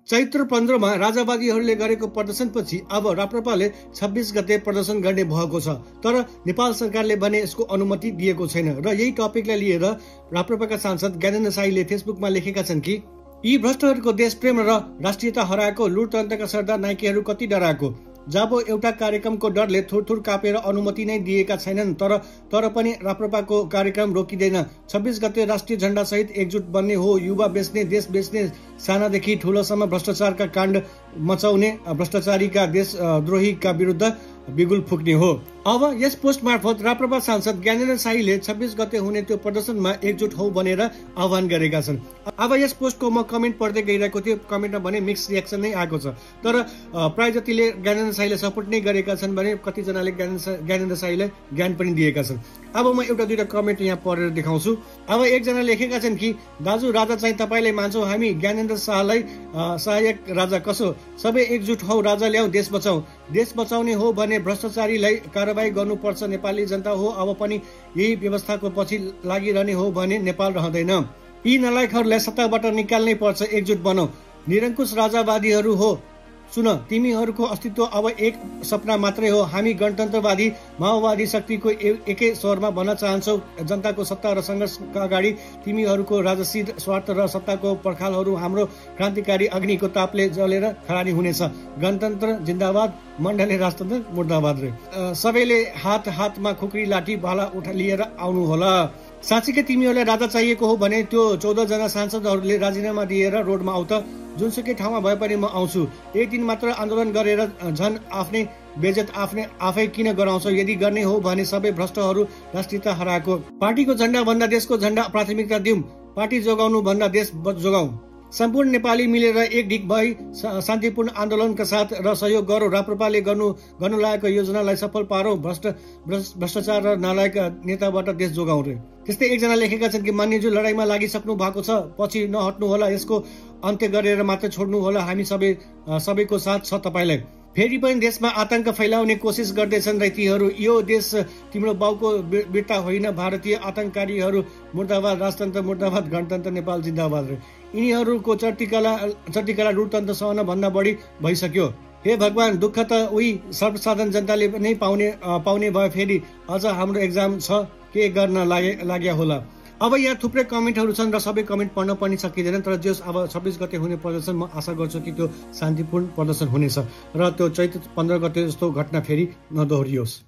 चैत्र 15 मा राजावादीहरूले गरेको प्रदर्शनपछि अब राप्रपाले 26 गते प्रदर्शन गर्ने भएको छ। तर नेपाल सरकारले भने यसको अनुमति दिएको छैन र यही टपिकलाई लिएर राप्रपाका सांसद ज्ञानेन्द्र शाहीले फेसबुकमा लेखेका छन् कि यी भ्रष्टहरूको देशप्रेम र राष्ट्रियता हराएको लुटतन्त्रका सरदार नाइकेहरू कति डराएको। जब एउटा कार्यक्रमको डरले थुरथुर कापेर अनुमति नै दिएका छैनन् तर पनि राप्रपाको कार्यक्रम रोकिँदैन। 26 गते राष्ट्रिय झण्डा सहित एकजुट बन्ने हो। युवा बेच्ने, देश बेच्ने, सानादेखि ठुलोसम्म भ्रष्टाचारका काण्ड मचाउने, भ्रष्टाचारीका देशद्रोहीका विरुद्ध बिगुल फुक्ने हो। अब यस पोस्ट मार्फत राप्रपा सांसद ज्ञानेन्द्र शाहीले 26 गते हुने त्यो प्रदर्शनमा एकजुट हौ भनेर आह्वान गरेका छन्। अब यस पोस्टको म कमेन्ट पढ्दै गइरहेको थिएँ। कमेन्टमा भने मिक्स रियाक्सन नै आएको छ। तर प्राय जतिले ज्ञानेन्द्र शाहीले सपोर्ट नै गरेका छन् भने कतिजनाले ज्ञानेन्द्र शाहीलाई ज्ञान पनि दिएका छन्। अब म एउटा दुईटा कमेन्ट यहाँ पढेर देखाउँछु। अब एकजना लेखेका छन् कि दाजु राजा चाहिँ तपाईँलाई मान्छौँ हामी, ज्ञानेन्द्र शाहलाई सहायक राजा कसो। सबै एकजुट हौ, राजा ल्याऊ, देश बचाऊ। देश बचाउने हो भने भ्रष्टाचारीलाई कारबाही गर्नुपर्छ। नेपाली जनता हो अब पनि यही व्यवस्थाको पछि लागिरहने हो भने नेपाल रहँदैन। यी नलायकहरूलाई सत्ताबाट निकाल्नै पर्छ। एकजुट बनाऊ। निरङ्कुश राजावादीहरू हो, सुन तिमीहरूको अस्तित्व अब एक सपना मात्रै हो। हामी गणतन्त्रवादी माओवादी शक्तिको एकै स्वरमा भन्न चाहन्छौ। जनताको सत्ता र सङ्घर्षका अगाडि तिमीहरूको राजसी स्वार्थ र सत्ताको पर्खालहरू हाम्रो क्रान्तिकारी अग्निको तापले जलेर खरानी हुनेछ। गणतन्त्र जिन्दाबाद, मण्डले राजतन्त्र मुर्दाबाद रे। सबैले हातमा खुकुरी लाठी भाला लिएर आउनु होला। साँच्चीकै तिमीहरूलाई राजा चाहिएको हो भने त्यो 14 जना सांसदहरूले राजीनामा दिएर रोडमा आउ त। जुनसुकै ठाउँमा भए पनि म आउँछु। एक दिन मात्र आन्दोलन गरेर झन् आफ्नै बेजत आफै किन गराउँछौ। यदि गर्ने हो भने सबै भ्रष्टहरू राष्ट्रियता हराएको। पार्टीको झण्डा भन्दा देशको झण्डा प्राथमिकता दिउँ। पार्टी जोगाउनु भन्दा देश जोगाउँ। सम्पूर्ण नेपाली मिलेर एक ढिक भई शान्तिपूर्ण आन्दोलनका साथ र सहयोग गरौँ। राप्रपाले गर्नु लागेको योजनालाई सफल पारौँ। भ्रष्टाचार र नालायक नेताबाट देश जोगाउँ रे। त्यस्तै एकजना लेखेका छन् कि मान्यज्यू लडाईँमा लागिसक्नु भएको छ, पछि नहट्नु होला। यसको अन्त्य गरेर मात्र छोड्नु होला। हामी सबैको साथ छ तपाईँलाई। फेरि पनि देशमा आतंक फैलाउने कोसिस गर्दैछन् रैतीहरू। यो देश तिम्रो बाउको वीरता होइन। भारतीय आतंककारीहरू मुर्दाबाद, राजतन्त्र मुर्दाबाद, गणतन्त्र नेपाल जिन्दाबाद रे। यिनीहरूको चर्तिकला लुटतन्त्र सहन भन्दा बढी भइसक्यो। हे भगवान, दुःख त उही सर्वसाधारण जनताले नै पाउने भयो। फेरि अझ हाम्रो एक्जाम छ, के गर्न लाग्या होला। अब यहाँ थुप्रै कमेन्टहरू छन् र सबै कमेन्ट पढ्न पनि सकिँदैन। तर जस अब 26 गते हुने प्रदर्शन म आशा गर्छु कि त्यो शान्तिपूर्ण प्रदर्शन हुनेछ र त्यो चैत्र 15 गते जस्तो घटना फेरि नदोहोरियोस्।